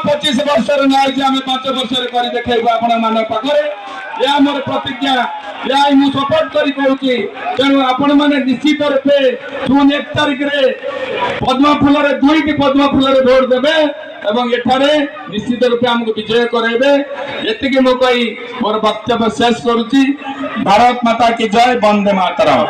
25 वर्षर नहीं जे आम 5 वर्ष कर देखा आपण मान पाखे यह मोर प्रतिज्ञा यह मु सपोर्ट करी कहूची तेणु आपण मैंने निश्चित रूपे जून 1 तारिख रे पद्म फूल 2टी पद्म फूल भोट देवे एवं एठारे निश्चित रूपे आमको विजय कराइबे एतिकी मु कही मोर वक्तव्य शेष करुची। भारत माता की जय। वंदे मातरम।